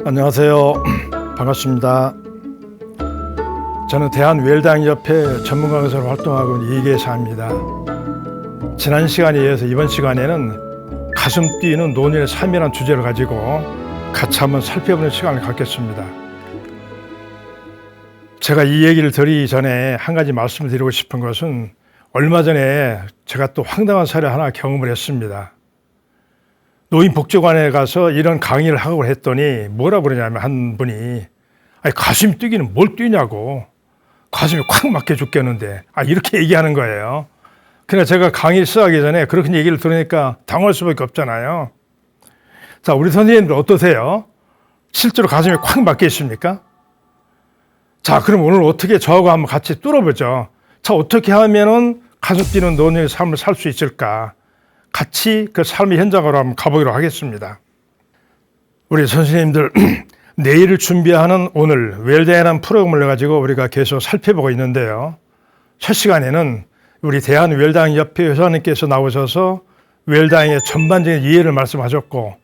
안녕하세요. 반갑습니다. 저는 대한웰다잉협회 전문 강사로 활동하고 있는 이계사입니다. 지난 시간에 이어서 이번 시간에는 가슴 뛰는 노년의 삶이라는 주제를 가지고 같이 한번 살펴보는 시간을 갖겠습니다. 제가 이 얘기를 드리기 전에 한 가지 말씀을 드리고 싶은 것은 얼마 전에 제가 또 황당한 사례 하나 경험을 했습니다. 노인복지관에 가서 이런 강의를 하고 했더니 뭐라고 그러냐면 한 분이 아니 가슴 뛰기는 뭘 뛰냐고 가슴이 콱 막혀 죽겠는데 이렇게 얘기하는 거예요. 그러니까 제가 강의를 시작하기 전에 그렇게 얘기를 들으니까 당할 수밖에 없잖아요. 자, 우리 선생님들 어떠세요? 실제로 가슴이 콱 막혀 있습니까? 자, 그럼 오늘 어떻게 저하고 한번 같이 뚫어보죠. 자, 어떻게 하면은 가슴 뛰는 노년의 삶을 살 수 있을까? 같이 그 삶의 현장으로 한번 가보기로 하겠습니다. 우리 선생님들 내일을 준비하는 오늘 웰다잉이라는 프로그램을 가지고 우리가 계속 살펴보고 있는데요. 첫 시간에는 우리 대한웰다잉협회 회장님께서 나오셔서 웰다잉의 전반적인 이해를 말씀하셨고,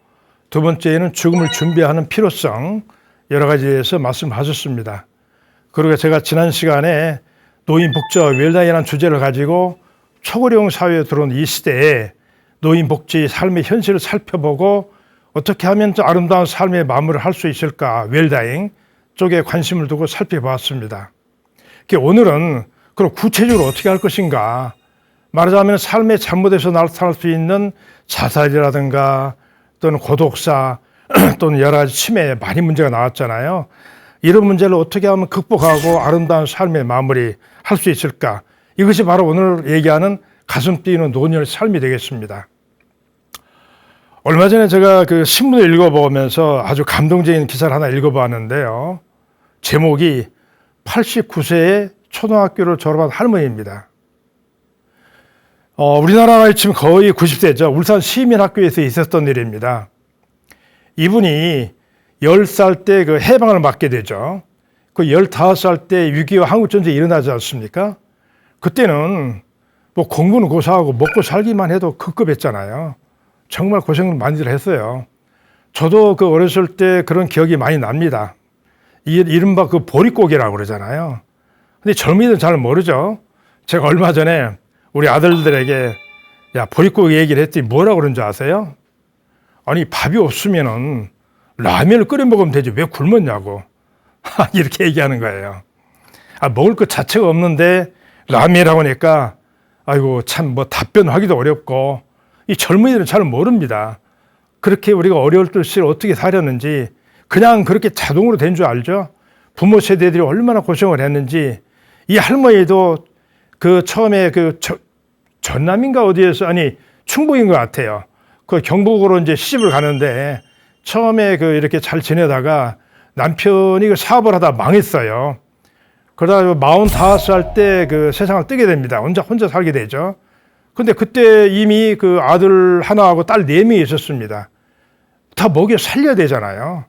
두 번째는 죽음을 준비하는 필요성 여러 가지에 대해서 말씀하셨습니다. 그리고 제가 지난 시간에 노인복지와 웰다잉이라는 주제를 가지고 초고령 사회에 들어온 이 시대에 노인복지 삶의 현실을 살펴보고 어떻게 하면 더 아름다운 삶의 마무리를 할 수 있을까 웰다잉 쪽에 관심을 두고 살펴보았습니다. 오늘은 그럼 구체적으로 어떻게 할 것인가, 말하자면 삶의 잘못에서 나타날 수 있는 자살이라든가 또는 고독사 또는 여러 가지 치매에 많이 문제가 나왔잖아요. 이런 문제를 어떻게 하면 극복하고 아름다운 삶의 마무리 할 수 있을까, 이것이 바로 오늘 얘기하는 가슴 뛰는 노년의 삶이 되겠습니다. 얼마 전에 제가 그 신문을 읽어보면서 아주 감동적인 기사를 하나 읽어봤는데요. 제목이 89세의 초등학교를 졸업한 할머니입니다. 우리나라가 지금 거의 90세죠. 울산 시민학교에서 있었던 일입니다. 이분이 10살 때 그 해방을 맞게 되죠. 그 15살 때 6.25 한국전쟁이 일어나지 않습니까? 그때는 뭐 공부는 고사하고 먹고 살기만 해도 급급했잖아요. 정말 고생을 많이들 했어요. 저도 그 어렸을 때 그런 기억이 많이 납니다. 이른바 그 보릿고개라고 그러잖아요. 근데 젊은이들은 잘 모르죠. 제가 얼마 전에 우리 아들들에게 야, 보릿고개 얘기를 했더니 뭐라고 그런지 아세요? 아니, 밥이 없으면은 라면을 끓여 먹으면 되지 왜 굶었냐고 이렇게 얘기하는 거예요. 먹을 것 자체가 없는데 라면이라고 하니까 아이고 참 뭐 답변하기도 어렵고, 이 젊은이들은 잘 모릅니다. 그렇게 우리가 어려울 때 어떻게 살았는지 그냥 그렇게 자동으로 된 줄 알죠. 부모 세대들이 얼마나 고생을 했는지. 이 할머니도 그 처음에 그 전남인가 어디에서 충북인 것 같아요. 그 경북으로 이제 시집을 가는데 처음에 그 이렇게 잘 지내다가 남편이 그 사업을 하다 망했어요. 그러다 45살 때 그 세상을 뜨게 됩니다. 혼자 살게 되죠. 근데 그때 이미 그 아들 하나하고 딸 4명이 있었습니다. 다 먹여 살려야 되잖아요.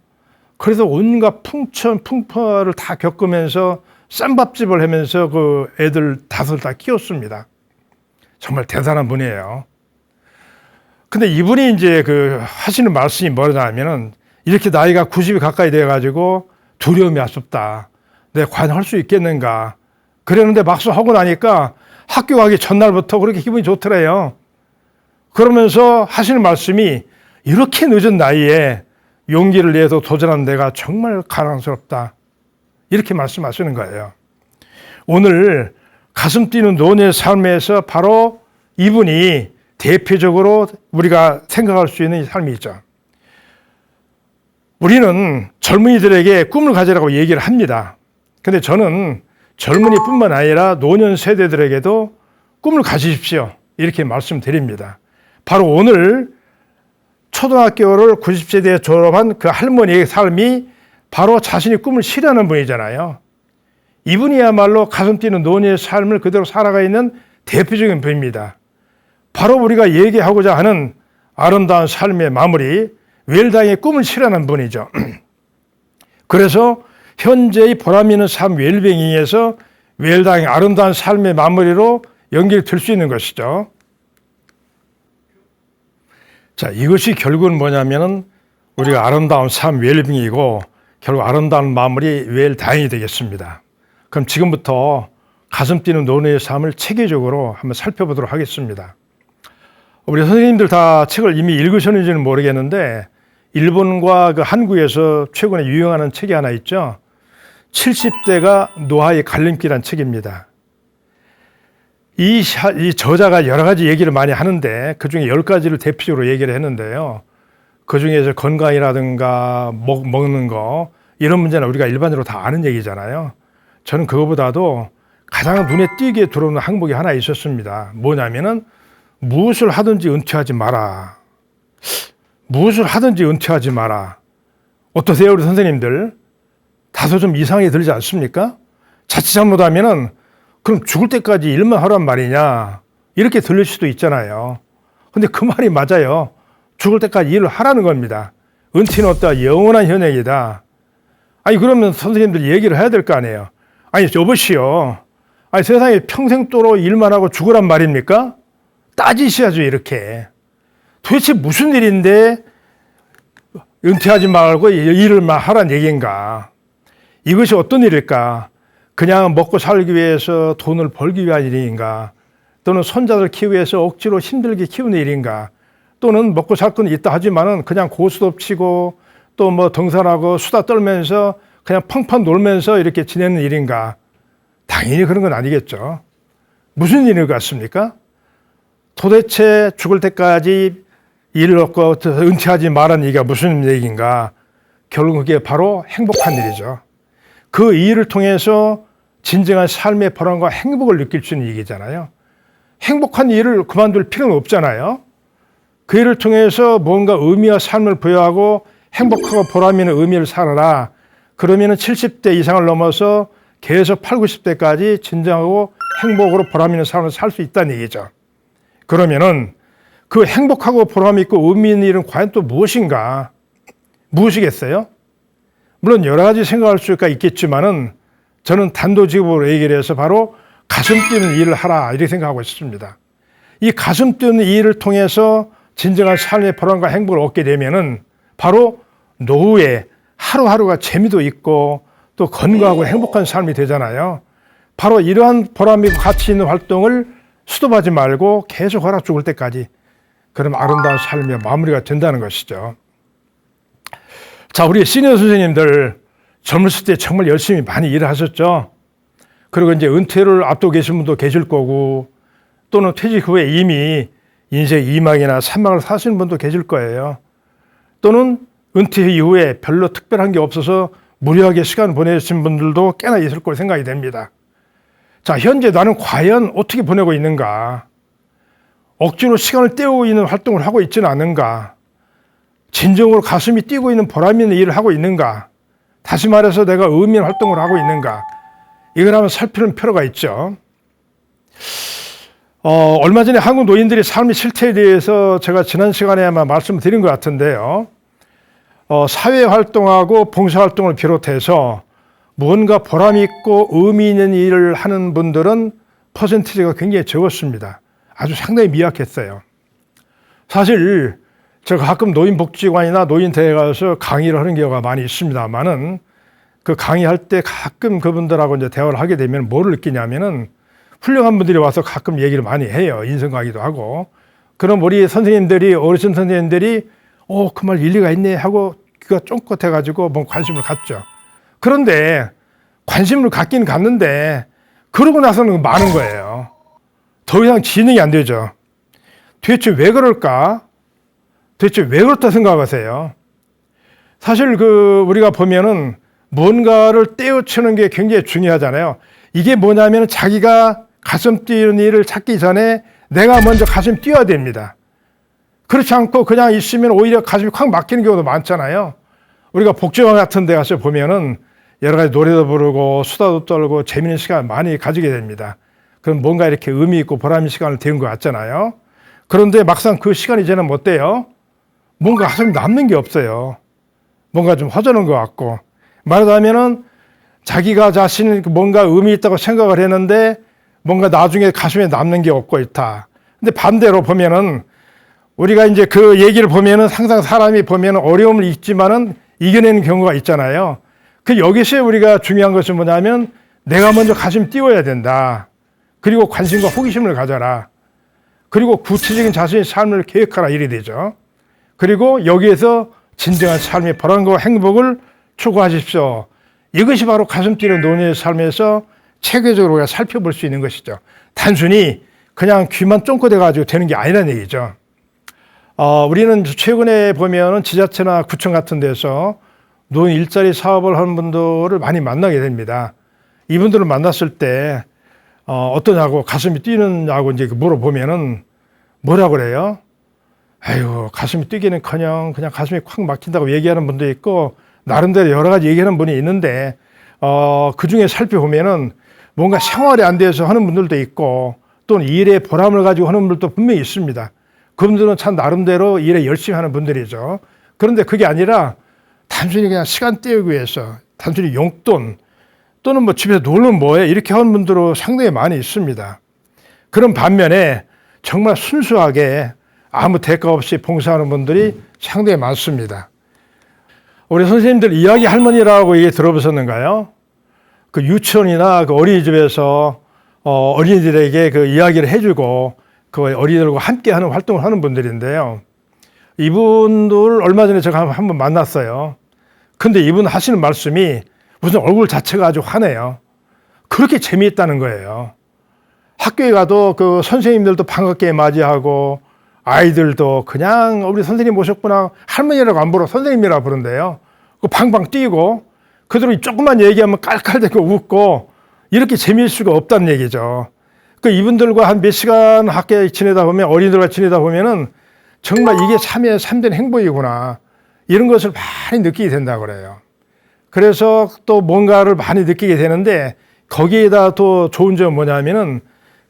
그래서 온갖 풍파를 다 겪으면서 쌈밥집을 하면서 그 애들 5을 다 키웠습니다. 정말 대단한 분이에요. 근데 이분이 이제 그 하시는 말씀이 뭐냐면은 이렇게 나이가 90이 가까이 돼가지고 두려움이 앞섭다. 내가 과연 할 수 있겠는가. 그랬는데 막상 하고 나니까 학교 가기 전날부터 그렇게 기분이 좋더래요. 그러면서 하시는 말씀이 이렇게 늦은 나이에 용기를 내서 도전한 내가 정말 가랑스럽다. 이렇게 말씀하시는 거예요. 오늘 가슴 뛰는 노년의 삶에서 바로 이분이 대표적으로 우리가 생각할 수 있는 삶이죠. 우리는 젊은이들에게 꿈을 가지라고 얘기를 합니다. 근데 저는 젊은이뿐만 아니라 노년 세대들에게도 꿈을 가지십시오. 이렇게 말씀드립니다. 바로 오늘 초등학교를 90세대에 졸업한 그 할머니의 삶이 바로 자신의 꿈을 실현하는 분이잖아요. 이분이야말로 가슴 뛰는 노년의 삶을 그대로 살아가 있는 대표적인 분입니다. 바로 우리가 얘기하고자 하는 아름다운 삶의 마무리, 웰다잉의 꿈을 실현한 분이죠. 그래서 현재의 보람 있는 삶 웰빙에서 웰다잉 아름다운 삶의 마무리로 연결될 수 있는 것이죠. 자, 이것이 결국은 뭐냐면은 우리가 아름다운 삶 웰빙이고 결국 아름다운 마무리 웰다잉이 되겠습니다. 그럼 지금부터 가슴 뛰는 노래의 삶을 체계적으로 한번 살펴보도록 하겠습니다. 우리 선생님들 다 책을 이미 읽으셨는지는 모르겠는데 일본과 그 한국에서 최근에 유행하는 책이 하나 있죠. 70대가 노화의 갈림길이라는 책입니다. 이 저자가 여러 가지 얘기를 많이 하는데 그중에 10가지를 대표적으로 얘기를 했는데요. 그중에서 건강이라든가 먹는 거 이런 문제는 우리가 일반적으로 다 아는 얘기잖아요. 저는 그거보다도 가장 눈에 띄게 들어오는 항목이 하나 있었습니다. 뭐냐면은 무엇을 하든지 은퇴하지 마라. 무엇을 하든지 은퇴하지 마라. 어떠세요, 우리 선생님들? 다소 좀 이상하게 들지 않습니까? 자칫 잘못하면은 그럼 죽을 때까지 일만 하란 말이냐 이렇게 들릴 수도 있잖아요. 근데 그 말이 맞아요. 죽을 때까지 일을 하라는 겁니다. 은퇴는 없다. 영원한 현역이다. 아니 그러면 선생님들 얘기를 해야 될 거 아니에요. 아니 여보시오. 아니 세상에 평생도로 일만 하고 죽으란 말입니까? 따지셔야죠 이렇게. 도대체 무슨 일인데 은퇴하지 말고 일을 하란 얘기인가? 이것이 어떤 일일까? 그냥 먹고 살기 위해서 돈을 벌기 위한 일인가? 또는 손자들 키우기 위해서 억지로 힘들게 키우는 일인가? 또는 먹고 살 건 있다 하지만은 그냥 고스톱 치고 또 뭐 등산하고 수다 떨면서 그냥 펑펑 놀면서 이렇게 지내는 일인가? 당연히 그런 건 아니겠죠. 무슨 일일 것 같습니까? 도대체 죽을 때까지 일을 얻고 은퇴하지 말라는 얘기가 무슨 얘기인가? 결국 그게 바로 행복한 일이죠. 그 일을 통해서 진정한 삶의 보람과 행복을 느낄 수 있는 얘기잖아요. 행복한 일을 그만둘 필요는 없잖아요. 그 일을 통해서 뭔가 의미와 삶을 부여하고 행복하고 보람 있는 의미를 살아라. 그러면은 70대 이상을 넘어서 계속 80, 90대까지 진정하고 행복으로 보람 있는 삶을 살 수 있다는 얘기죠. 그러면은 그 행복하고 보람 있고 의미 있는 일은 과연 또 무엇인가? 무엇이겠어요? 물론 여러 가지 생각할 수가 있겠지만은 저는 단도직입으로 얘기를 해서 바로 가슴 뛰는 일을 하라 이렇게 생각하고 있습니다. 이 가슴 뛰는 일을 통해서 진정한 삶의 보람과 행복을 얻게 되면은 바로 노후에 하루하루가 재미도 있고 또 건강하고 행복한 삶이 되잖아요. 바로 이러한 보람이고 가치 있는 활동을 수도하지 말고 계속 하라 죽을 때까지. 그럼 아름다운 삶의 마무리가 된다는 것이죠. 자, 우리 시니어 선생님들 젊었을 때 정말 열심히 많이 일을 하셨죠. 그리고 이제 은퇴를 앞두고 계신 분도 계실 거고 또는 퇴직 후에 이미 인생 2막이나 3막을 사시는 분도 계실 거예요. 또는 은퇴 이후에 별로 특별한 게 없어서 무료하게 시간 보내신 분들도 꽤나 있을 거로 생각이 됩니다. 자, 현재 나는 과연 어떻게 보내고 있는가? 억지로 시간을 때우고 있는 활동을 하고 있지는 않은가? 진정으로 가슴이 뛰고 있는 보람 있는 일을 하고 있는가? 다시 말해서 내가 의미 있는 활동을 하고 있는가? 이걸 한번 살피는 필요가 있죠. 얼마 전에 한국 노인들의 삶의 실태에 대해서 제가 지난 시간에 아마 말씀을 드린 것 같은데요. 사회활동하고 봉사활동을 비롯해서 무언가 보람있고 의미 있는 일을 하는 분들은 퍼센티지가 굉장히 적었습니다. 아주 상당히 미약했어요. 사실 제가 가끔 노인복지관이나 노인대에 가서 강의를 하는 경우가 많이 있습니다만은 그 강의할 때 가끔 그분들하고 이제 대화를 하게 되면 뭐를 느끼냐면은 훌륭한 분들이 와서 가끔 얘기를 많이 해요. 인성 강의도 하고. 그럼 우리 선생님들이, 어르신 선생님들이 그 말 일리가 있네 하고 귀가 쫑긋해가지고 뭐 관심을 갖죠. 그런데 관심을 갖긴 갖는데 그러고 나서는 많은 거예요. 더 이상 진행이 안 되죠. 도대체 왜 그럴까? 도대체 왜 그렇다 생각하세요? 사실 우리가 보면은 뭔가를 떼어치는 게 굉장히 중요하잖아요. 이게 뭐냐면 자기가 가슴 뛰는 일을 찾기 전에 내가 먼저 가슴 뛰어야 됩니다. 그렇지 않고 그냥 있으면 오히려 가슴이 확 막히는 경우도 많잖아요. 우리가 복지관 같은 데 가서 보면은 여러 가지 노래도 부르고 수다도 떨고 재미있는 시간 많이 가지게 됩니다. 그럼 뭔가 이렇게 의미 있고 보람 있는 시간을 데운 것 같잖아요. 그런데 막상 그 시간이 지나면 뭐 어때요? 뭔가 가슴에 남는 게 없어요. 뭔가 좀 허전한 것 같고, 말하자면은 자기가 자신이 뭔가 의미 있다고 생각을 했는데 뭔가 나중에 가슴에 남는 게 없고 있다. 근데 반대로 보면은 우리가 이제 그 얘기를 보면은 항상 사람이 보면은 어려움을 있지만은 이겨내는 경우가 있잖아요. 그 여기서 우리가 중요한 것은 뭐냐면 내가 먼저 가슴 띄워야 된다. 그리고 관심과 호기심을 가져라. 그리고 구체적인 자신의 삶을 계획하라 이래 되죠. 그리고 여기에서 진정한 삶의 보람과 행복을 추구하십시오. 이것이 바로 가슴 뛰는 노년의 삶에서 체계적으로 우리가 살펴볼 수 있는 것이죠. 단순히 그냥 귀만 쫑긋해 가지고 되는 게 아니라는 얘기죠. 우리는 최근에 보면은 지자체나 구청 같은 데서 노인 일자리 사업을 하는 분들을 많이 만나게 됩니다. 이분들을 만났을 때 어떠냐고 가슴이 뛰느냐고 이제 물어보면은 뭐라 그래요? 아유, 가슴이 뛰기는커녕 그냥 가슴이 콱 막힌다고 얘기하는 분도 있고 나름대로 여러 가지 얘기하는 분이 있는데 그 중에 살펴보면은 뭔가 생활이 안 돼서 하는 분들도 있고 또는 일에 보람을 가지고 하는 분들도 분명히 있습니다. 그분들은 참 나름대로 일에 열심히 하는 분들이죠. 그런데 그게 아니라 단순히 그냥 시간 때우기 위해서 단순히 용돈 또는 뭐 집에서 놀면 뭐해 이렇게 하는 분들은 상당히 많이 있습니다. 그런 반면에 정말 순수하게 아무 대가 없이 봉사하는 분들이 상당히 많습니다. 우리 선생님들 이야기 할머니라고 얘기 들어보셨는가요? 그 유치원이나 그 어린이집에서 어린이들에게 그 이야기를 해주고 그 어린이들과 함께 하는 활동을 하는 분들인데요. 이분들 얼마 전에 제가 한번 만났어요. 근데 이분 하시는 말씀이 무슨 얼굴 자체가 아주 환해요. 그렇게 재미있다는 거예요. 학교에 가도 그 선생님들도 반갑게 맞이하고 아이들도 그냥 우리 선생님 오셨구나 할머니라고 안 부르고 선생님이라고 부른대요. 그 방방 뛰고 그대로 조금만 얘기하면 깔깔대고 웃고 이렇게 재미일 수가 없다는 얘기죠. 그 이분들과 한 몇 시간 학교에 지내다 보면 어린이들과 지내다 보면은 정말 이게 삶의 참된 행복이구나 이런 것을 많이 느끼게 된다고 그래요. 그래서 또 뭔가를 많이 느끼게 되는데 거기에다 또 좋은 점은 뭐냐면은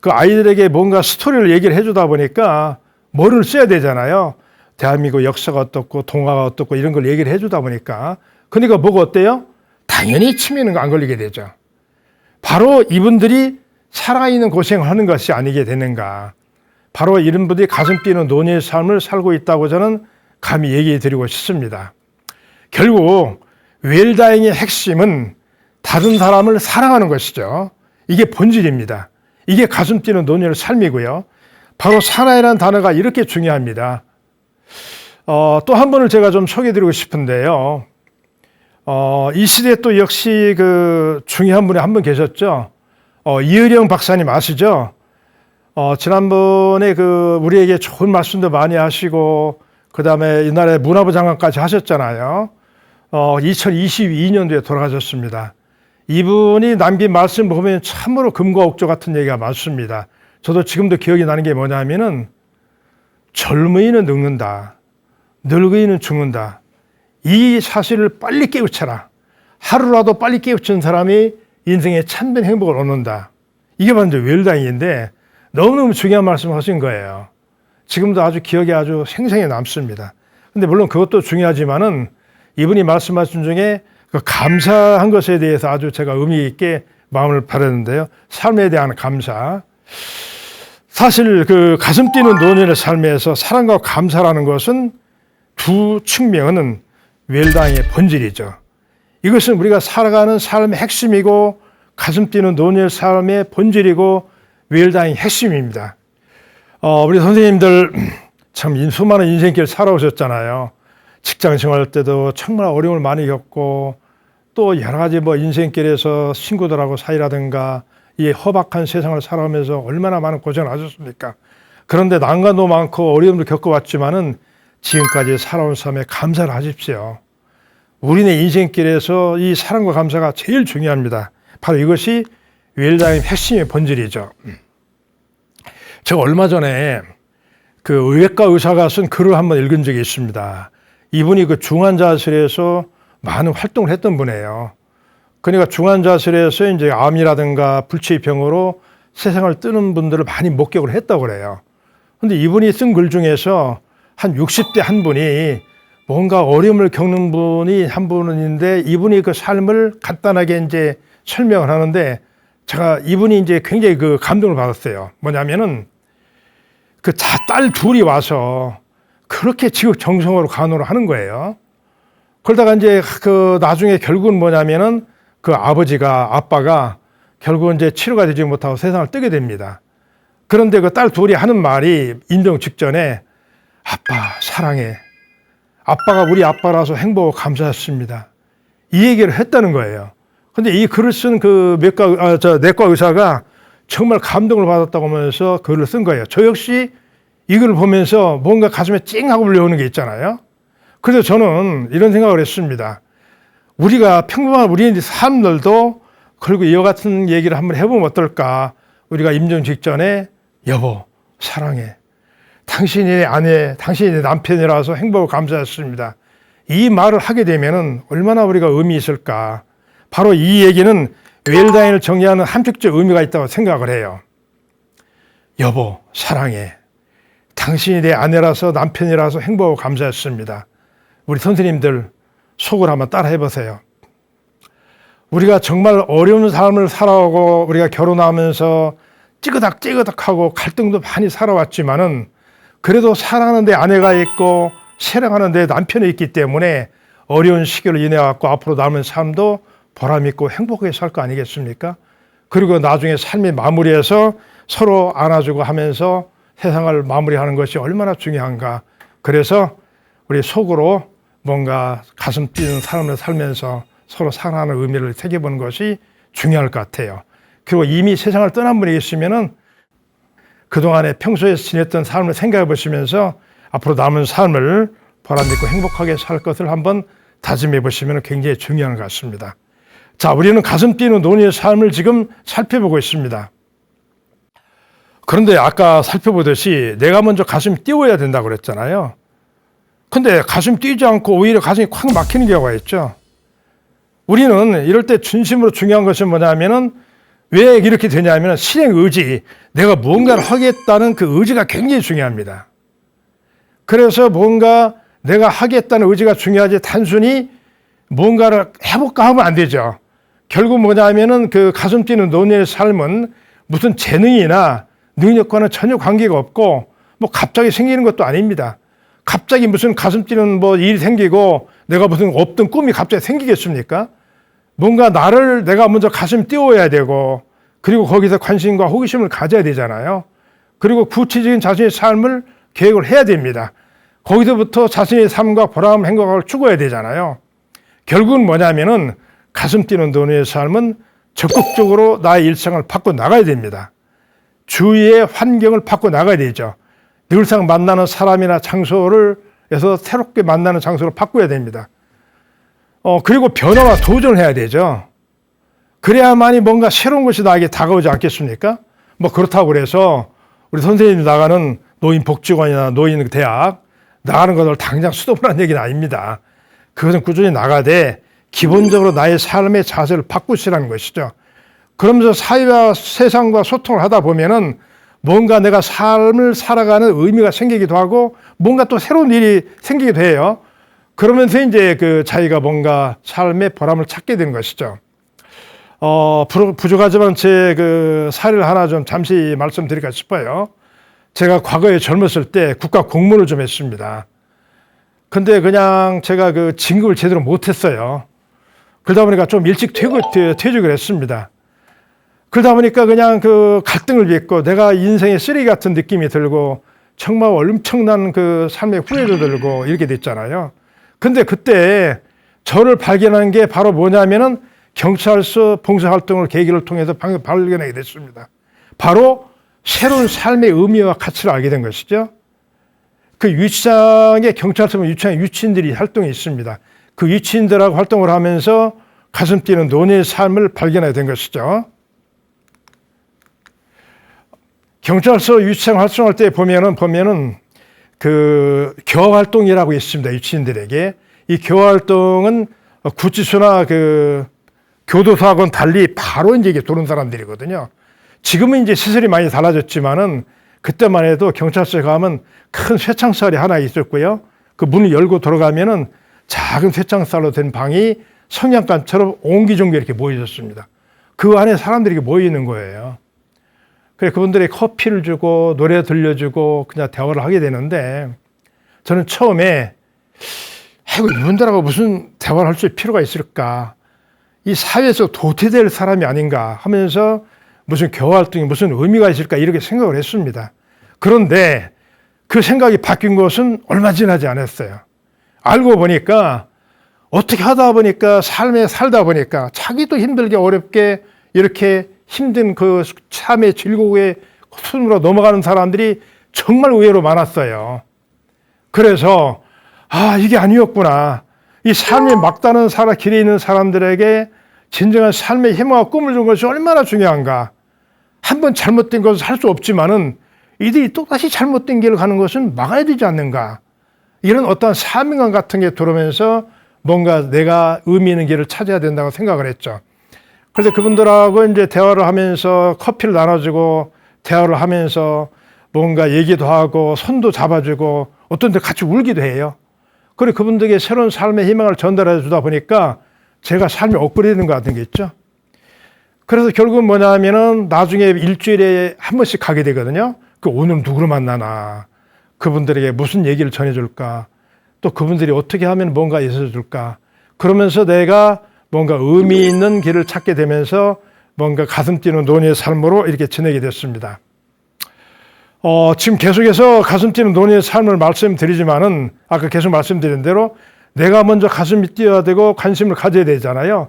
그 아이들에게 뭔가 스토리를 얘기를 해주다 보니까 뭐를 써야 되잖아요. 대한민국 역사가 어떻고 동화가 어떻고 이런 걸 얘기를 해주다 보니까 그러니까 뭐가 어때요? 당연히 치매는 안 걸리게 되죠. 바로 이분들이 살아있는 고생을 하는 것이 아니게 되는가. 바로 이런 분들이 가슴 뛰는 노년의 삶을 살고 있다고 저는 감히 얘기해 드리고 싶습니다. 결국 웰다잉의 핵심은 다른 사람을 사랑하는 것이죠. 이게 본질입니다. 이게 가슴 뛰는 노년의 삶이고요. 바로 사랑이라는 단어가 이렇게 중요합니다. 또 한 분을 제가 좀 소개해 드리고 싶은데요. 이 시대에 또 역시 그 중요한 분이 한 분 계셨죠. 이의령 박사님 아시죠? 지난번에 그 우리에게 좋은 말씀도 많이 하시고 그 다음에 이날에 문화부 장관까지 하셨잖아요. 2022년도에 돌아가셨습니다. 이분이 남긴 말씀 보면 참으로 금과 옥조 같은 얘기가 많습니다. 저도 지금도 기억이 나는 게 뭐냐면은 젊은이는 늙는다. 늙은이는 죽는다. 이 사실을 빨리 깨우쳐라. 하루라도 빨리 깨우친 사람이 인생의 참된 행복을 얻는다. 이게 바로 이제 웰다잉인데 너무너무 중요한 말씀을 하신 거예요. 지금도 아주 기억에 아주 생생히 남습니다. 근데 물론 그것도 중요하지만은 이분이 말씀하신 중에 그 감사한 것에 대해서 아주 제가 의미 있게 마음을 바랐는데요. 삶에 대한 감사. 사실 그 가슴 뛰는 노년의 삶에서 사랑과 감사라는 것은 두 측면은 웰다잉의 본질이죠. 이것은 우리가 살아가는 삶의 핵심이고 가슴 뛰는 노년의 삶의 본질이고 웰다잉의 핵심입니다. 우리 선생님들 참 수많은 인생길 살아오셨잖아요. 직장 생활 때도 정말 어려움을 많이 겪고 또 여러 가지 뭐 인생길에서 친구들하고 사이라든가 이 허박한 세상을 살아오면서 얼마나 많은 고생을 하셨습니까? 그런데 난관도 많고 어려움도 겪어왔지만은 지금까지 살아온 삶에 감사를 하십시오. 우리네 인생길에서 이 사랑과 감사가 제일 중요합니다. 바로 이것이 웰다잉의 핵심의 본질이죠. 제가 얼마 전에 그 의외과 의사가 쓴 글을 한번 읽은 적이 있습니다. 이분이 그 중환자실에서 많은 활동을 했던 분이에요. 그러니까 중환자실에서 이제 암이라든가 불치병으로 세상을 뜨는 분들을 많이 목격을 했다고 그래요. 근데 이분이 쓴 글 중에서 한 60대 한 분이 뭔가 어려움을 겪는 분이 한 분인데 이분이 그 삶을 간단하게 이제 설명을 하는데 제가 이분이 이제 굉장히 그 감동을 받았어요. 뭐냐면은 그 딸 둘이 와서 그렇게 지극정성으로 간호를 하는 거예요. 그러다가 이제 그 나중에 결국은 뭐냐면은 그 아빠가 결국은 이제 치료가 되지 못하고 세상을 뜨게 됩니다. 그런데 그 딸 둘이 하는 말이 임종 직전에 아빠 사랑해. 아빠가 우리 아빠라서 행복하고 감사했습니다. 이 얘기를 했다는 거예요. 근데 이 글을 쓴 그 내과 의사가 정말 감동을 받았다고 하면서 글을 쓴 거예요. 저 역시 이 글을 보면서 뭔가 가슴에 찡하고 울려오는 게 있잖아요. 그래서 저는 이런 생각을 했습니다. 우리가 평범한 우리의 삶들도 그리고 이와 같은 얘기를 한번 해보면 어떨까. 우리가 임종 직전에 여보 사랑해. 당신이 아내, 당신이 남편이라서 행복을 감사했습니다. 이 말을 하게 되면은 얼마나 우리가 의미 있을까. 바로 이 얘기는 웰다인을 정리하는 함축적 의미가 있다고 생각을 해요. 여보 사랑해. 당신이 내 아내라서 남편이라서 행복하고 감사했습니다. 우리 선생님들 속을 한번 따라 해보세요. 우리가 정말 어려운 삶을 살아오고 우리가 결혼하면서 찌그닥찌그닥하고 갈등도 많이 살아왔지만은 그래도 사랑하는 데 아내가 있고 사랑하는 데 남편이 있기 때문에 어려운 시기를 인해 갖고 앞으로 남은 삶도 보람있고 행복하게 살 거 아니겠습니까? 그리고 나중에 삶이 마무리해서 서로 안아주고 하면서 세상을 마무리하는 것이 얼마나 중요한가. 그래서 우리 속으로 뭔가 가슴 뛰는 삶을 살면서 서로 사랑하는 의미를 새겨보는 것이 중요할 것 같아요. 그리고 이미 세상을 떠난 분이 있으면은 그동안에 평소에 지냈던 삶을 생각해 보시면서 앞으로 남은 삶을 보람있고 행복하게 살 것을 한번 다짐해 보시면 굉장히 중요한 것 같습니다. 자, 우리는 가슴 뛰는 논의의 삶을 지금 살펴보고 있습니다. 그런데 아까 살펴보듯이 내가 먼저 가슴이 뛰어야 된다고 그랬잖아요. 근데 가슴 뛰지 않고 오히려 가슴이 콱 막히는 경우가 있죠. 우리는 이럴 때 진심으로 중요한 것이 뭐냐면은 왜 이렇게 되냐면 실행 의지, 내가 뭔가를 하겠다는 그 의지가 굉장히 중요합니다. 그래서 뭔가 내가 하겠다는 의지가 중요하지 단순히 뭔가를 해볼까 하면 안 되죠. 결국 뭐냐면은 그 가슴 뛰는 논의의 삶은 무슨 재능이나 능력과는 전혀 관계가 없고 뭐 갑자기 생기는 것도 아닙니다. 갑자기 무슨 가슴 뛰는 뭐 일이 생기고 내가 무슨 없던 꿈이 갑자기 생기겠습니까? 뭔가 내가 먼저 가슴 띄워야 되고 그리고 거기서 관심과 호기심을 가져야 되잖아요. 그리고 구체적인 자신의 삶을 계획을 해야 됩니다. 거기서부터 자신의 삶과 보람, 행복을 추구해야 되잖아요. 결국은 뭐냐면은 가슴 뛰는 논의의 삶은 적극적으로 나의 일상을 바꿔 나가야 됩니다. 주위의 환경을 바꿔 나가야 되죠. 늘상 만나는 사람이나 장소에서 새롭게 만나는 장소를 바꿔야 됩니다. 그리고 변화와 도전을 해야 되죠. 그래야만이 뭔가 새로운 것이 나에게 다가오지 않겠습니까? 뭐 그렇다고 그래서 우리 선생님이 나가는 노인복지관이나 노인대학 나가는 것을 당장 수도보라는 얘기는 아닙니다. 그것은 꾸준히 나가되 기본적으로 나의 삶의 자세를 바꾸시라는 것이죠. 그러면서 사회와 세상과 소통을 하다 보면은 뭔가 내가 삶을 살아가는 의미가 생기기도 하고 뭔가 또 새로운 일이 생기기도 해요. 그러면서 이제 그 자기가 뭔가 삶의 보람을 찾게 되는 것이죠. 부족하지만 제 그 사례를 하나 좀 잠시 말씀드릴까 싶어요. 제가 과거에 젊었을 때 국가 공무원을 좀 했습니다. 근데 그냥 제가 그 진급을 제대로 못했어요. 그러다 보니까 좀 일찍 퇴직을 했습니다. 그러다 보니까 그냥 그 갈등을 빚고 내가 인생의 쓰레기 같은 느낌이 들고 정말 엄청난 그 삶의 후회도 들고 이렇게 됐잖아요. 근데 그때 저를 발견한 게 바로 뭐냐면은 경찰서 봉사활동을 계기를 통해서 발견하게 됐습니다. 바로 새로운 삶의 의미와 가치를 알게 된 것이죠. 그 유치장에 경찰서 유치장에 유치인들이 활동이 있습니다. 그 유치인들하고 활동을 하면서 가슴 뛰는 논의의 삶을 발견하게 된 것이죠. 경찰서 유치장 활동할 때 보면은 그 교화활동이라고 있습니다. 유치인들에게. 이 교화활동은 구치소나 그 교도소하고는 달리 바로 이제 이게 도는 사람들이거든요. 지금은 이제 시설이 많이 달라졌지만은 그때만 해도 경찰서에 가면 큰 쇠창살이 하나 있었고요. 그 문을 열고 들어가면은 작은 쇠창살로 된 방이 성냥감처럼 옹기종기 이렇게 모여 있었습니다. 그 안에 사람들이 이렇게 모여 있는 거예요. 그래서 그분들이 커피를 주고 노래 들려주고 그냥 대화를 하게 되는데 저는 처음에 아이고 이분들하고 무슨 대화를 할 수 필요가 있을까? 이 사회에서 도태될 사람이 아닌가 하면서 무슨 교화활동이 무슨 의미가 있을까 이렇게 생각을 했습니다. 그런데 그 생각이 바뀐 것은 얼마 지나지 않았어요. 알고 보니까 어떻게 하다 보니까 삶에 살다 보니까 자기도 힘들게 어렵게 이렇게 힘든 그 삶의 즐거움의 숨으로 넘어가는 사람들이 정말 의외로 많았어요. 그래서 이게 아니었구나. 이 삶의 막다른 길에 있는 사람들에게 진정한 삶의 희망과 꿈을 준 것이 얼마나 중요한가. 한번 잘못된 것을 할 수 없지만은 이들이 또다시 잘못된 길을 가는 것은 막아야 되지 않는가. 이런 어떤 사명감 같은 게 들어오면서 뭔가 내가 의미 있는 길을 찾아야 된다고 생각을 했죠. 그래서 그분들하고 이제 대화를 하면서 커피를 나눠주고 대화를 하면서 뭔가 얘기도 하고 손도 잡아주고 어떤 데 같이 울기도 해요. 그리고 그분들에게 새로운 삶의 희망을 전달해 주다 보니까 제가 삶이 업그레이드 되는 것 같은 게 있죠. 그래서 결국은 뭐냐면은 나중에 일주일에 한 번씩 가게 되거든요. 오늘 누구를 만나나, 그분들에게 무슨 얘기를 전해줄까, 또 그분들이 어떻게 하면 뭔가 있어줄까, 그러면서 내가 뭔가 의미 있는 길을 찾게 되면서 뭔가 가슴 뛰는 논의의 삶으로 이렇게 지내게 됐습니다. 지금 계속해서 가슴 뛰는 논의의 삶을 말씀드리지만은 아까 계속 말씀드린 대로 내가 먼저 가슴이 뛰어야 되고 관심을 가져야 되잖아요.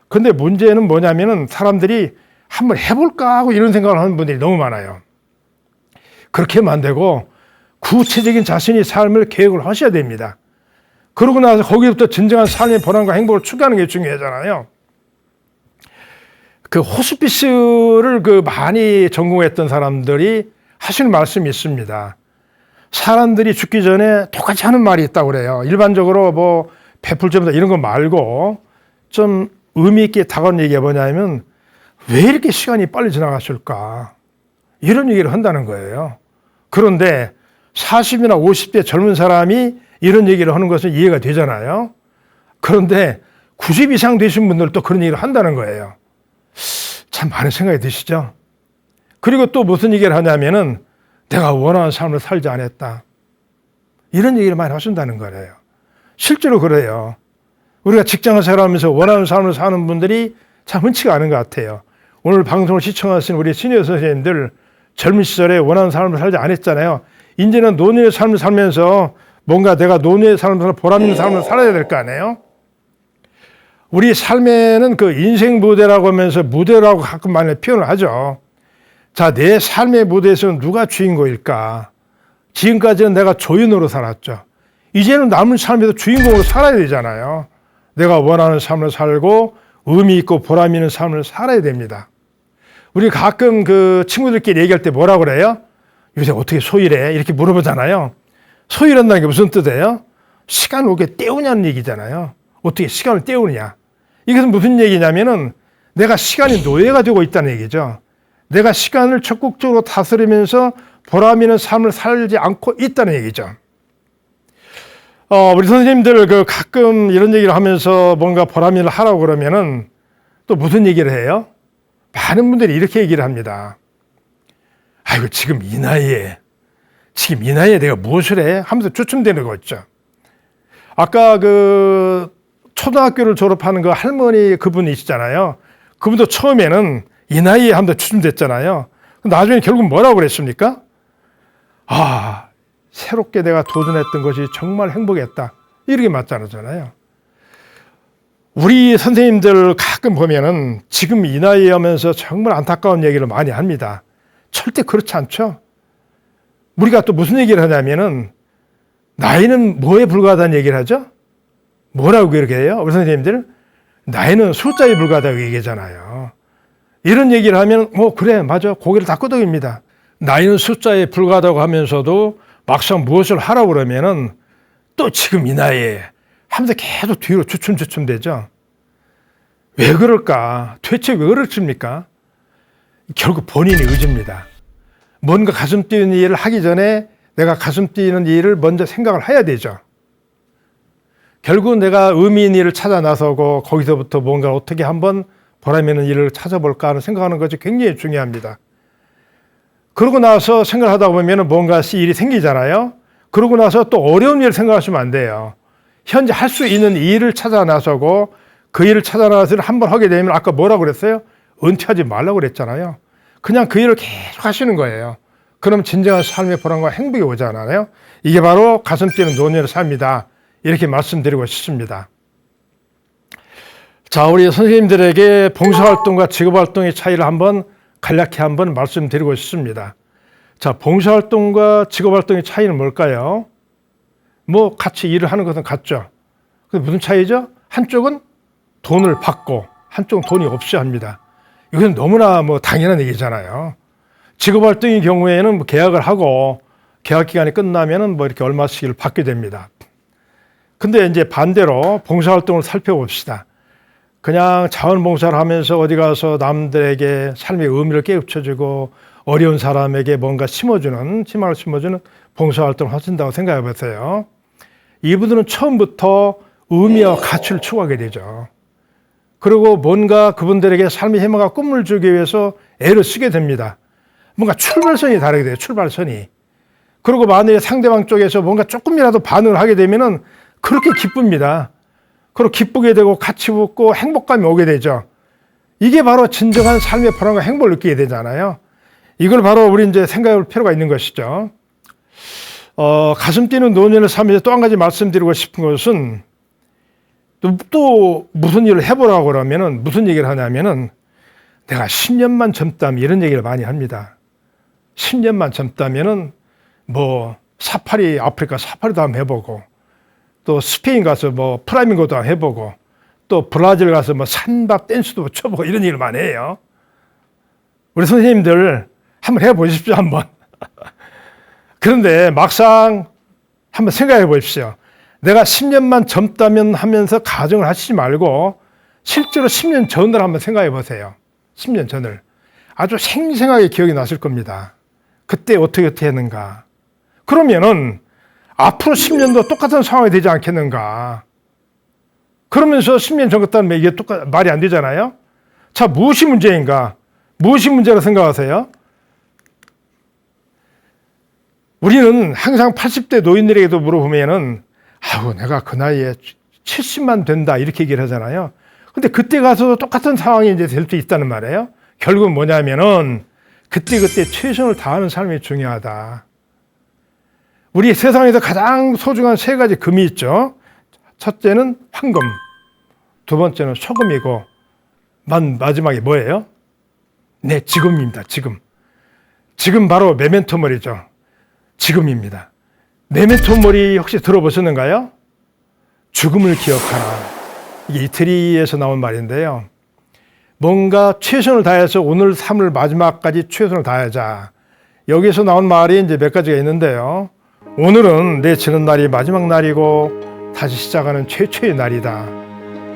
근데 문제는 뭐냐면은 사람들이 한번 해볼까 하고 이런 생각을 하는 분들이 너무 많아요. 그렇게 하면 안 되고 구체적인 자신의 삶을 계획을 하셔야 됩니다. 그러고 나서 거기부터 진정한 삶의 보람과 행복을 추구하는 게 중요하잖아요. 그 호스피스를 많이 전공했던 사람들이 하시는 말씀이 있습니다. 사람들이 죽기 전에 똑같이 하는 말이 있다고 그래요. 일반적으로 뭐 베풀점이다 이런 거 말고 좀 의미 있게 다가오는 얘기가 뭐냐면 왜 이렇게 시간이 빨리 지나갔을까? 이런 얘기를 한다는 거예요. 그런데 40이나 50대 젊은 사람이 이런 얘기를 하는 것은 이해가 되잖아요. 그런데 90 이상 되신 분들도 그런 얘기를 한다는 거예요. 참 많은 생각이 드시죠? 그리고 또 무슨 얘기를 하냐면은 내가 원하는 삶을 살지 않았다. 이런 얘기를 많이 하신다는 거예요. 실제로 그래요. 우리가 직장을 생활하면서 원하는 삶을 사는 분들이 참 흔치가 않은 것 같아요. 오늘 방송을 시청하신 우리 시니어 선생님들 젊은 시절에 원하는 삶을 살지 않았잖아요. 이제는 노년의 삶을 살면서 뭔가 내가 노년의 삶을 살아 보람 있는 삶을 살아야 될 거 아니에요. 우리 삶에는 그 인생 무대라고 하면서 무대라고 가끔 많이 표현을 하죠. 자, 내 삶의 무대에서는 누가 주인공일까? 지금까지는 내가 조연으로 살았죠. 이제는 남은 삶에서 주인공으로 살아야 되잖아요. 내가 원하는 삶을 살고 의미 있고 보람 있는 삶을 살아야 됩니다. 우리 가끔 그 친구들끼리 얘기할 때 뭐라고 그래요? 요새 어떻게 소일해? 이렇게 물어보잖아요. 소일한다는 게 무슨 뜻이에요? 시간을 어떻게 때우냐는 얘기잖아요. 어떻게 시간을 때우느냐. 이것은 무슨 얘기냐면은 내가 시간이 노예가 되고 있다는 얘기죠. 내가 시간을 적극적으로 다스리면서 보람 있는 삶을 살지 않고 있다는 얘기죠. 우리 선생님들 가끔 이런 얘기를 하면서 뭔가 보람 있는 하라고 그러면은 또 무슨 얘기를 해요? 많은 분들이 이렇게 얘기를 합니다. 아이고, 지금 이 나이에 내가 무엇을 해? 하면서 주춤되는 거 있죠. 아까 초등학교를 졸업하는 그 할머니 그분이시잖아요. 그분도 처음에는 이 나이에 하면서 주춤됐잖아요. 나중에 결국 뭐라고 그랬습니까? 새롭게 내가 도전했던 것이 정말 행복했다. 이렇게 맞잖아요. 우리 선생님들 가끔 보면은 지금 이 나이에 하면서 정말 안타까운 얘기를 많이 합니다. 절대 그렇지 않죠. 우리가 또 무슨 얘기를 하냐면은 나이는 뭐에 불과하다는 얘기를 하죠? 뭐라고 그렇게 해요? 우리 선생님들? 나이는 숫자에 불과하다고 얘기하잖아요. 이런 얘기를 하면 그래 맞아 고개를 다 끄덕입니다. 나이는 숫자에 불과하다고 하면서도 막상 무엇을 하라고 그러면은 또 지금 이 나이에 하면서 계속 뒤로 주춤주춤 되죠. 왜 그럴까? 대체 왜 그렇습니까? 결국 본인의 의지입니다. 뭔가 가슴 뛰는 일을 하기 전에 내가 가슴 뛰는 일을 먼저 생각을 해야 되죠. 결국 내가 의미 있는 일을 찾아 나서고 거기서부터 뭔가 어떻게 한번 보람 있는 일을 찾아볼까 하는 생각하는 것이 굉장히 중요합니다. 그러고 나서 생각하다 보면 뭔가 일이 생기잖아요. 그러고 나서 또 어려운 일을 생각하시면 안 돼요. 현재 할 수 있는 일을 찾아 나서고 그 일을 찾아 나서서 한번 하게 되면 아까 뭐라고 그랬어요? 은퇴하지 말라고 그랬잖아요. 그냥 그 일을 계속 하시는 거예요. 그럼 진정한 삶의 보람과 행복이 오잖아요. 이게 바로 가슴 뛰는 노년의 삶이다. 이렇게 말씀드리고 싶습니다. 자, 우리 선생님들에게 봉사활동과 직업활동의 차이를 한번 간략히 한번 말씀드리고 싶습니다. 자, 봉사활동과 직업활동의 차이는 뭘까요? 뭐 같이 일을 하는 것은 같죠. 근데 무슨 차이죠? 한쪽은 돈을 받고 한쪽은 돈이 없이 합니다. 이건 너무나 뭐 당연한 얘기잖아요. 직업활동의 경우에는 뭐 계약을 하고 계약 기간이 끝나면은 뭐 이렇게 얼마씩을 받게 됩니다. 근데 이제 반대로 봉사활동을 살펴봅시다. 그냥 자원봉사를 하면서 어디 가서 남들에게 삶의 의미를 깨우쳐주고 어려운 사람에게 뭔가 심어주는, 희망을 심어주는 봉사활동을 하신다고 생각해 보세요. 이분들은 처음부터 의미와 가치를 추구하게 되죠. 그리고 뭔가 그분들에게 삶의 희망과 꿈을 주기 위해서 애를 쓰게 됩니다. 뭔가 출발선이 다르게 돼요. 출발선이. 그리고 만약에 상대방 쪽에서 뭔가 조금이라도 반응을 하게 되면은 그렇게 기쁩니다. 그리고 기쁘게 되고 같이 웃고 행복감이 오게 되죠. 이게 바로 진정한 삶의 보람과 행복을 느끼게 되잖아요. 이걸 바로 우리 이제 생각해 볼 필요가 있는 것이죠. 가슴 뛰는 노년을 살면서 또 한 가지 말씀드리고 싶은 것은 또 무슨 일을 해보라고 그러면은 무슨 얘기를 하냐면은 내가 10년만 젊다면 이런 얘기를 많이 합니다. 10년만 젊다면은 뭐 사파리, 아프리카 사파리도 한번 해보고 또 스페인 가서 뭐 플라밍고도 한번 해보고 또 브라질 가서 뭐 산밥 댄스도 쳐보고 이런 얘기를 많이 해요. 우리 선생님들 한번 해보십시오, 한번. 그런데 막상 한번 생각해 보십시오. 내가 10년만 젊다면 하면서 가정을 하시지 말고 실제로 10년 전을 한번 생각해 보세요. 10년 전을. 아주 생생하게 기억이 나실 겁니다. 그때 어떻게 했는가. 그러면은 앞으로 10년도 똑같은 상황이 되지 않겠는가. 그러면서 10년 전 같다면 이게 말이 안 되잖아요. 자, 무엇이 문제인가? 무엇이 문제라고 생각하세요? 우리는 항상 80대 노인들에게도 물어보면은 아우, 내가 그 나이에 70만 된다 이렇게 얘기를 하잖아요. 근데 그때 가서 똑같은 상황이 이제 될 수 있다는 말이에요. 결국은 뭐냐면은 그때그때 최선을 다하는 삶이 중요하다. 우리 세상에서 가장 소중한 세 가지 금이 있죠. 첫째는 황금, 두 번째는 소금이고 마지막에 뭐예요? 네, 지금입니다. 지금 바로 메멘토 모리죠. 지금입니다. 메멘토 모리 혹시 들어보셨는가요? 죽음을 기억하라. 이게 이태리에서 나온 말인데요. 뭔가 최선을 다해서 오늘 삶을 마지막까지 최선을 다하자. 여기서 나온 말이 이제 몇 가지가 있는데요. 오늘은 내 지는 날이 마지막 날이고 다시 시작하는 최초의 날이다.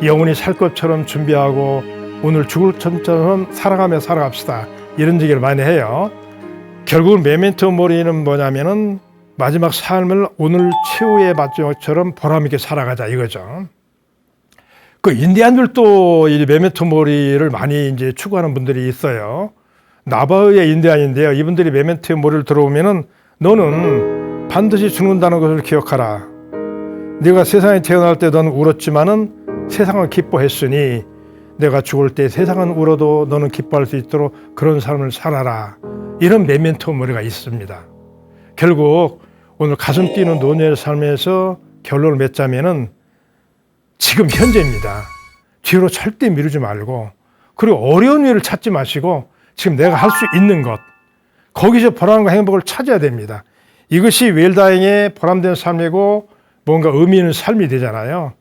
영원히 살 것처럼 준비하고 오늘 죽을 것처럼 살아가며 살아갑시다. 이런 얘기를 많이 해요. 결국 메멘토 모리는 뭐냐면은 마지막 삶을 오늘 최후의 마지막처럼 보람있게 살아가자 이거죠. 그 인디안들도 이 메멘토 모리를 많이 이제 추구하는 분들이 있어요. 나바흐의 인디안인데요. 이분들이 메멘토 모리를 들어오면은 너는 반드시 죽는다는 것을 기억하라. 네가 세상에 태어날 때 넌 울었지만은 세상은 기뻐했으니 내가 죽을 때 세상은 울어도 너는 기뻐할 수 있도록 그런 삶을 살아라. 이런 메멘토 모리가 있습니다. 결국 오늘 가슴 뛰는 노년의 삶에서 결론을 맺자면은 지금 현재입니다. 뒤로 절대 미루지 말고 그리고 어려운 일을 찾지 마시고 지금 내가 할 수 있는 것 거기서 보람과 행복을 찾아야 됩니다. 이것이 웰다잉의 보람된 삶이고 뭔가 의미 있는 삶이 되잖아요.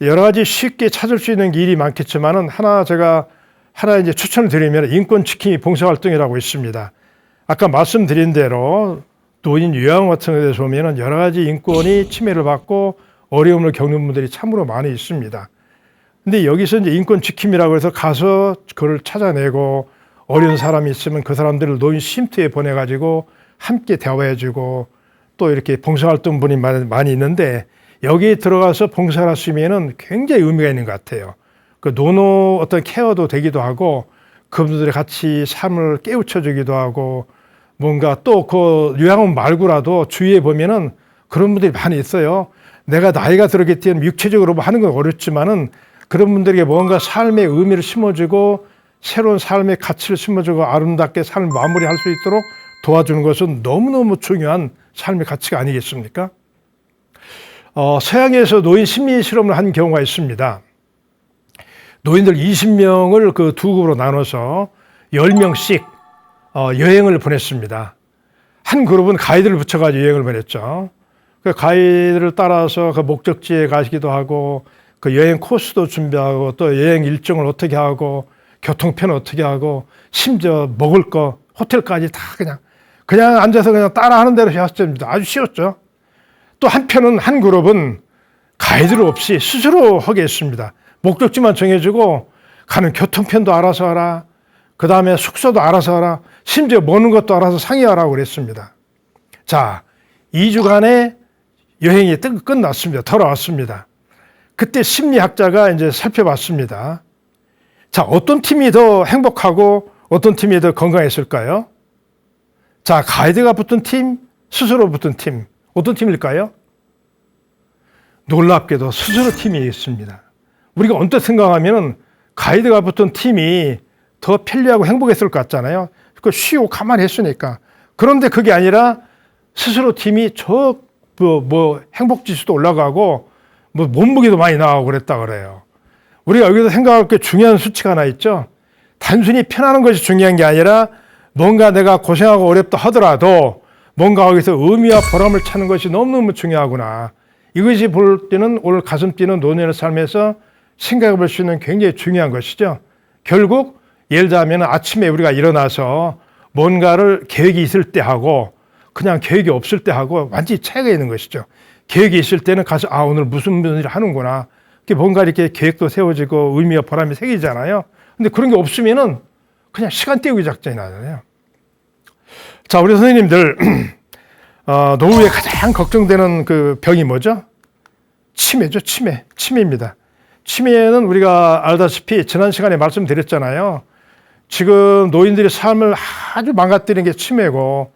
여러 가지 쉽게 찾을 수 있는 일이 많겠지만은 제가 하나 이제 추천을 드리면 인권 지킴이 봉사활동이라고 있습니다. 아까 말씀드린 대로 노인 요양 같은 데 대해서 보면은 여러 가지 인권이 침해를 받고 어려움을 겪는 분들이 참으로 많이 있습니다. 근데 여기서 이제 인권 지킴이라고 해서 가서 그걸 찾아내고 어려운 사람이 있으면 그 사람들을 노인 쉼터에 보내가지고 함께 대화해주고 또 이렇게 봉사활동 분이 많이 있는데 여기에 들어가서 봉사를 하시면은 굉장히 의미가 있는 것 같아요. 그 노노 어떤 케어도 되기도 하고 그분들의 같이 삶을 깨우쳐주기도 하고 뭔가 또 그 요양원 말고라도 주위에 보면은 그런 분들이 많이 있어요. 내가 나이가 들었기 때문에 육체적으로 뭐 하는 건 어렵지만은 그런 분들에게 뭔가 삶의 의미를 심어주고 새로운 삶의 가치를 심어주고 아름답게 삶을 마무리할 수 있도록 도와주는 것은 너무너무 중요한 삶의 가치가 아니겠습니까? 서양에서 노인 심리 실험을 한 경우가 있습니다. 노인들 20명을 그 두 그룹으로 나눠서 10명씩 여행을 보냈습니다. 한 그룹은 가이드를 붙여가지고 여행을 보냈죠. 그 가이드를 따라서 그 목적지에 가시기도 하고 그 여행 코스도 준비하고 또 여행 일정을 어떻게 하고 교통편 어떻게 하고 심지어 먹을 거 호텔까지 다 그냥 앉아서 그냥 따라하는 대로 해왔습니다. 아주 쉬웠죠. 또 한편은 한 그룹은 가이드를 없이 스스로 하게 했습니다. 목적지만 정해주고 가는 교통편도 알아서 하라. 그 다음에 숙소도 알아서 하라. 심지어 먹는 것도 알아서 상의하라고 그랬습니다. 자, 2주간의 여행이 끝났습니다. 돌아왔습니다. 그때 심리학자가 이제 살펴봤습니다. 자, 어떤 팀이 더 행복하고 어떤 팀이 더 건강했을까요? 자, 가이드가 붙은 팀, 스스로 붙은 팀. 어떤 팀일까요? 놀랍게도 스스로 팀이 있습니다. 우리가 언뜻 생각하면 가이드가 붙은 팀이 더 편리하고 행복했을 것 같잖아요. 그 쉬고 가만히 했으니까. 그런데 그게 아니라 스스로 팀이 행복지수도 올라가고 몸무게도 많이 나가고 그랬다 그래요. 우리가 여기서 생각할 게 중요한 수치가 하나 있죠. 단순히 편하는 것이 중요한 게 아니라 뭔가 내가 고생하고 어렵다 하더라도 뭔가 거기서 의미와 보람을 찾는 것이 너무너무 중요하구나. 이것이 볼 때는 오늘 가슴 뛰는 노년의 삶에서 생각해 볼 수 있는 굉장히 중요한 것이죠. 결국 예를 들자면 아침에 우리가 일어나서 뭔가를 계획이 있을 때 하고 그냥 계획이 없을 때 하고 완전히 차이가 있는 것이죠. 계획이 있을 때는 가서 오늘 무슨 일을 하는구나. 뭔가 이렇게 계획도 세워지고 의미와 보람이 생기잖아요. 근데 그런 게 없으면은 그냥 시간 때우기 작전이 나잖아요. 자, 우리 선생님들 노후에 가장 걱정되는 그 병이 뭐죠? 치매죠. 치매입니다. 치매는 우리가 알다시피 지난 시간에 말씀드렸잖아요. 지금 노인들의 삶을 아주 망가뜨리는 게 치매고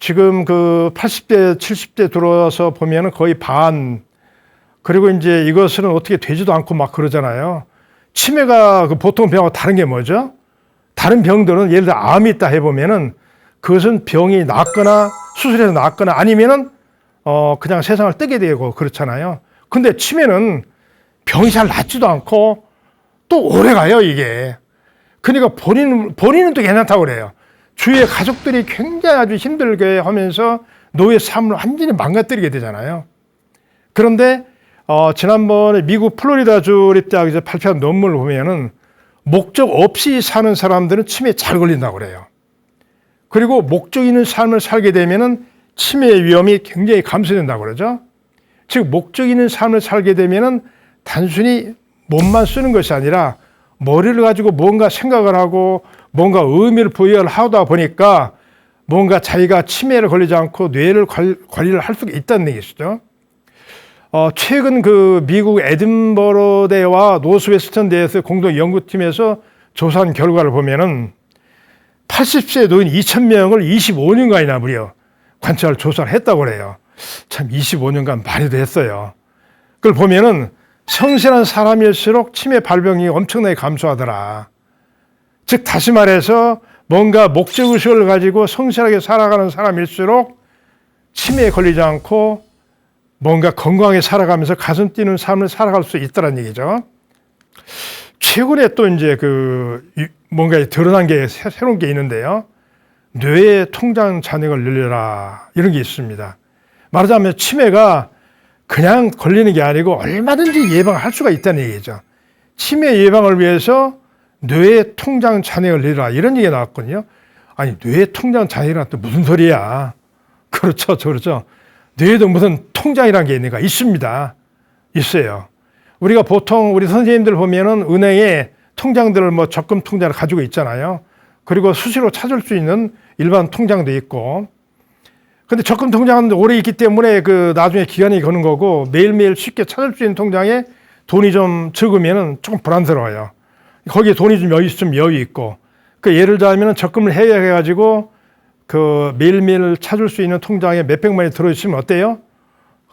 지금 그 80대, 70대 들어와서 보면은 거의 반. 그리고 이제 이것은 어떻게 되지도 않고 막 그러잖아요. 치매가 그 보통 병하고 다른 게 뭐죠? 다른 병들은 예를 들어 암이 있다 해보면은 그것은 병이 낫거나 수술해서 낫거나 아니면은 그냥 세상을 뜨게 되고 그렇잖아요. 근데 치매는 병이 잘 낫지도 않고 또 오래 가요, 이게. 그러니까 본인은 또 괜찮다고 그래요. 주위의 가족들이 굉장히 아주 힘들게 하면서 노예 삶을 완전히 망가뜨리게 되잖아요. 그런데 지난번에 미국 플로리다주 대학에서 발표한 논문을 보면은 목적 없이 사는 사람들은 치매에 잘 걸린다고 그래요. 그리고 목적 있는 삶을 살게 되면은 치매의 위험이 굉장히 감소된다고 그러죠. 즉 목적 있는 삶을 살게 되면은 단순히 몸만 쓰는 것이 아니라 머리를 가지고 뭔가 생각을 하고 뭔가 의미를 부여를 하다 보니까 뭔가 자기가 치매를 걸리지 않고 뇌를 관리를 할 수가 있다는 얘기죠. 최근 그 미국 에든버러대와 노스웨스턴대에서 공동 연구팀에서 조사한 결과를 보면은 80세 노인 2,000명을 25년간이나 무려 관찰 조사를 했다고 그래요. 참 25년간 많이도 했어요. 그걸 보면은 성실한 사람일수록 치매 발병이 엄청나게 감소하더라. 즉 다시 말해서 뭔가 목적의식을 가지고 성실하게 살아가는 사람일수록 치매에 걸리지 않고 뭔가 건강하게 살아가면서 가슴 뛰는 삶을 살아갈 수 있다는 얘기죠. 최근에 또 이제 뭔가 드러난 게 새로운 게 있는데요. 뇌의 통장 잔액을 늘려라 이런 게 있습니다. 말하자면 치매가 그냥 걸리는 게 아니고 얼마든지 예방할 수가 있다는 얘기죠. 치매 예방을 위해서 뇌의 통장 잔액을 늘려라 이런 얘기가 나왔거든요. 아니 뇌의 통장 잔액이란 또 무슨 소리야. 그렇죠. 뇌에도 무슨 통장이라는 게 있는가? 있습니다. 있어요. 우리가 보통 우리 선생님들 보면은 은행에 통장들을 적금 통장을 가지고 있잖아요. 그리고 수시로 찾을 수 있는 일반 통장도 있고. 근데 적금 통장은 오래 있기 때문에 나중에 기간이 거는 거고, 매일매일 쉽게 찾을 수 있는 통장에 돈이 좀 적으면은 조금 불안스러워요. 거기에 돈이 좀 여유 있고. 예를 들자면 적금을 해가지고 매일매일 찾을 수 있는 통장에 몇백만이 들어있으면 어때요?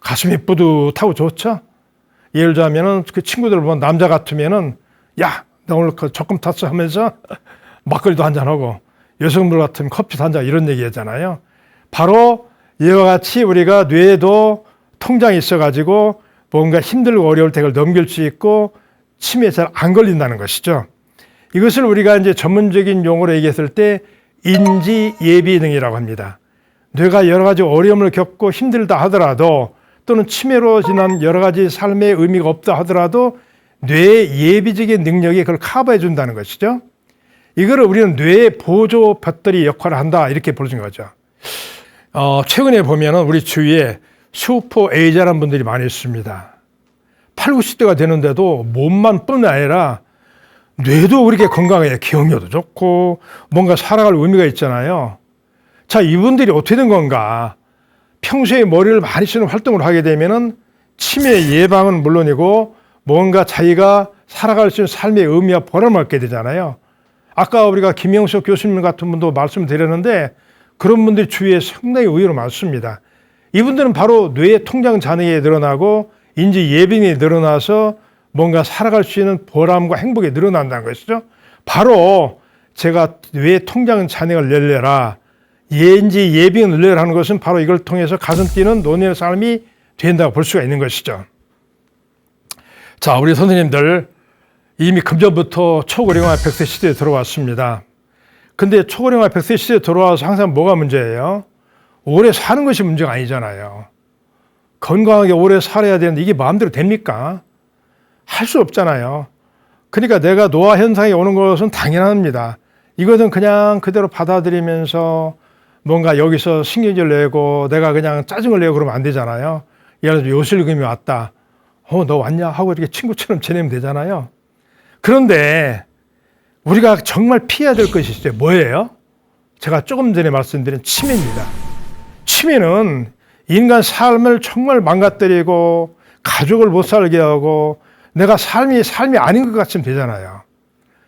가슴이 뿌듯하고 좋죠? 예를 들자면은 그 친구들 보면 남자 같으면은, 야, 나 오늘 적금 탔어 하면서 막걸리도 한잔하고, 여성들 같으면 커피도 한잔, 이런 얘기 하잖아요. 바로 이와 같이 우리가 뇌에도 통장이 있어가지고 뭔가 힘들고 어려울 때 그걸 넘길 수 있고 치매에 잘 안 걸린다는 것이죠. 이것을 우리가 이제 전문적인 용어로 얘기했을 때 인지예비능이라고 합니다. 뇌가 여러 가지 어려움을 겪고 힘들다 하더라도, 또는 치매로 지난 여러 가지 삶의 의미가 없다 하더라도 뇌의 예비적인 능력이 그걸 커버해 준다는 것이죠. 이거를 우리는 뇌의 보조 배터리 역할을 한다, 이렇게 보는 거죠. 최근에 보면은 우리 주위에 슈퍼 에이저라는 분들이 많이 있습니다. 8, 90대가 되는데도 몸만 뿐 아니라 뇌도 그렇게 건강해요. 기억력도 좋고 뭔가 살아갈 의미가 있잖아요. 자, 이분들이 어떻게 된 건가? 평소에 머리를 많이 쓰는 활동을 하게 되면은 치매 예방은 물론이고 뭔가 자기가 살아갈 수 있는 삶의 의미와 보람을 얻게 되잖아요. 아까 우리가 김영석 교수님 같은 분도 말씀드렸는데, 그런 분들이 주위에 상당히 의외로 많습니다. 이분들은 바로 뇌의 통장 잔액이 늘어나고 인지 예비능이 늘어나서 뭔가 살아갈 수 있는 보람과 행복이 늘어난다는 것이죠. 바로 제가 뇌의 통장 잔액을 늘려라, 인지 예비능을 늘려라 하는 것은 바로 이걸 통해서 가슴 뛰는 노년의 삶이 된다고 볼 수가 있는 것이죠. 자, 우리 선생님들 이미 금전부터 초고령화 100세 시대에 들어왔습니다. 근데 초고령화 100세 시대에 들어와서 항상 뭐가 문제예요? 오래 사는 것이 문제가 아니잖아요. 건강하게 오래 살아야 되는데 이게 마음대로 됩니까? 할 수 없잖아요. 그러니까 내가 노화 현상이 오는 것은 당연합니다. 이것은 그냥 그대로 받아들이면서 뭔가 여기서 신경질 내고 내가 그냥 짜증을 내고 그러면 안 되잖아요. 예를 들어 요실금이 왔다. 너 왔냐? 하고 이렇게 친구처럼 지내면 되잖아요. 그런데 우리가 정말 피해야 될 것이 있어요. 뭐예요? 제가 조금 전에 말씀드린 치매입니다. 치매는 인간 삶을 정말 망가뜨리고 가족을 못 살게 하고 내가 삶이 아닌 것 같으면 되잖아요.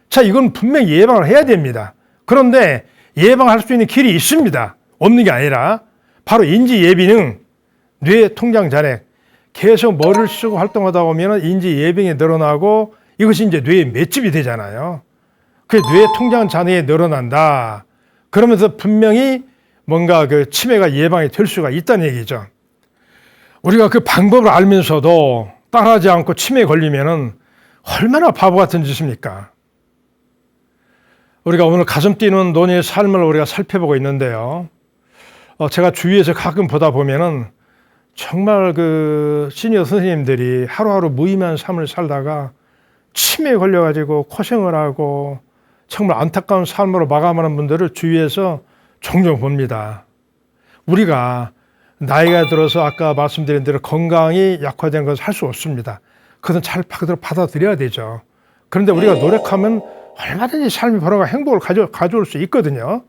자, 이건 분명히 예방을 해야 됩니다. 그런데 예방할 수 있는 길이 있습니다. 없는 게 아니라 바로 인지예비능, 뇌 통장 잔액. 계속 머리를 쓰고 활동하다 보면 인지예비능이 늘어나고 이것이 이제 뇌의 맷집이 되잖아요. 그 뇌 통장 잔액이 늘어난다. 그러면서 분명히 뭔가 치매가 예방이 될 수가 있다는 얘기죠. 우리가 그 방법을 알면서도 따라하지 않고 치매에 걸리면은 얼마나 바보 같은 짓입니까? 우리가 오늘 가슴 뛰는 노년의 삶을 우리가 살펴보고 있는데요. 제가 주위에서 가끔 보다 보면은 정말 시니어 선생님들이 하루하루 무의미한 삶을 살다가 치매에 걸려가지고 고생을 하고 정말 안타까운 삶으로 마감하는 분들을 주위에서 종종 봅니다. 우리가 나이가 들어서 아까 말씀드린 대로 건강이 약화된 것을 할 수 없습니다. 그것은 잘 받아들여야 되죠. 그런데 우리가 노력하면 얼마든지 삶의 보람과 행복을 가져올 수 있거든요.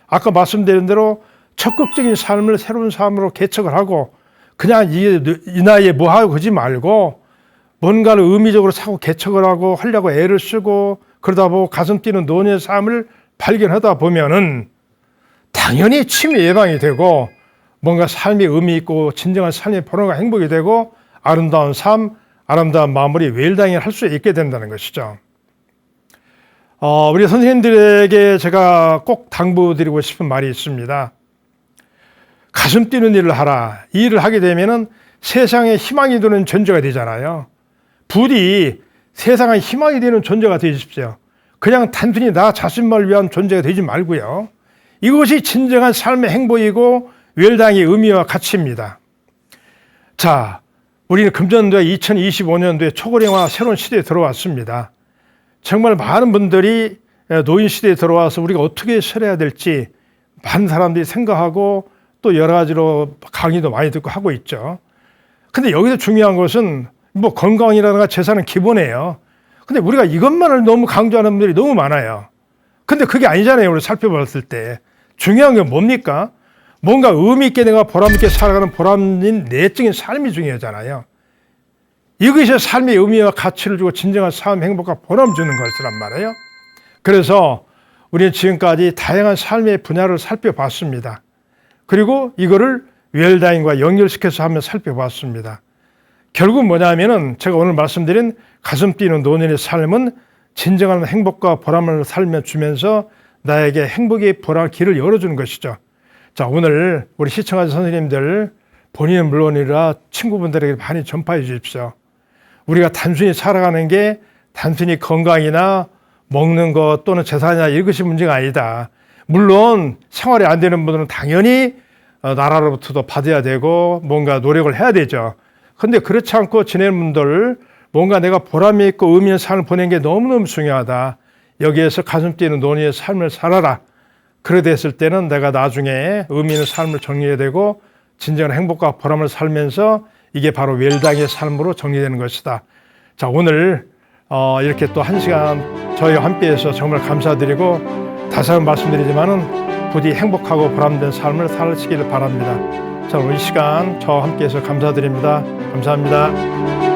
아까 말씀드린 대로 적극적인 삶을 새로운 삶으로 개척을 하고 그냥 이 나이에 뭐 하고 그러지 말고 뭔가를 의미적으로 자꾸 개척을 하고 하려고 애를 쓰고 그러다 보고 가슴 뛰는 노년의 삶을 발견하다 보면은 당연히 치매 예방이 되고 뭔가 삶이 의미 있고 진정한 삶의 보람과 행복이 되고 아름다운 삶, 아름다운 마무리, 웰다잉을 할 수 있게 된다는 것이죠. 우리 선생님들에게 제가 꼭 당부드리고 싶은 말이 있습니다. 가슴 뛰는 일을 하라. 이 일을 하게 되면은 세상에 희망이 되는 존재가 되잖아요. 부디 세상에 희망이 되는 존재가 되십시오. 그냥 단순히 나 자신만을 위한 존재가 되지 말고요. 이것이 진정한 삶의 행복이고 웰다잉의 의미와 가치입니다. 자, 우리는 금년도에 2025년도에 초고령화 새로운 시대에 들어왔습니다. 정말 많은 분들이 노인 시대에 들어와서 우리가 어떻게 살아야 될지 많은 사람들이 생각하고 또 여러 가지로 강의도 많이 듣고 하고 있죠. 근데 여기서 중요한 것은 뭐 건강이라든가 재산은 기본이에요. 근데 우리가 이것만을 너무 강조하는 분들이 너무 많아요. 근데 그게 아니잖아요. 우리 살펴봤을 때. 중요한 게 뭡니까? 뭔가 의미 있게 내가 보람 있게 살아가는 보람인 내적인 삶이 중요하잖아요. 이것이 삶의 의미와 가치를 주고 진정한 삶 행복과 보람 주는 것이란 말이에요. 그래서 우리는 지금까지 다양한 삶의 분야를 살펴봤습니다. 그리고 이거를 웰다잉과 연결시켜서 한번 살펴봤습니다. 결국 뭐냐면은 제가 오늘 말씀드린 가슴 뛰는 노년의 삶은 진정한 행복과 보람을 살며 주면서 나에게 행복의 보람 길을 열어주는 것이죠. 자, 오늘 우리 시청자 선생님들 본인은 물론이라 친구분들에게 많이 전파해 주십시오. 우리가 단순히 살아가는 게 단순히 건강이나 먹는 것 또는 재산이나 이것이 문제가 아니다. 물론 생활이 안 되는 분들은 당연히 나라로부터도 받아야 되고 뭔가 노력을 해야 되죠. 근데 그렇지 않고 지내는 분들 뭔가 내가 보람이 있고 의미 있는 삶을 보내는 게 너무너무 중요하다. 여기에서 가슴 뛰는 노년의 삶을 살아라. 그래 됐을 때는 내가 나중에 의미 있는 삶을 정리해야 되고 진정한 행복과 보람을 살면서 이게 바로 웰다잉의 삶으로 정리되는 것이다. 자, 오늘 이렇게 또 1시간 저희와 함께해서 정말 감사드리고 다시 한번 말씀드리지만은 부디 행복하고 보람된 삶을 살시기를 바랍니다. 자, 오늘 이 시간 저와 함께해서 감사드립니다. 감사합니다.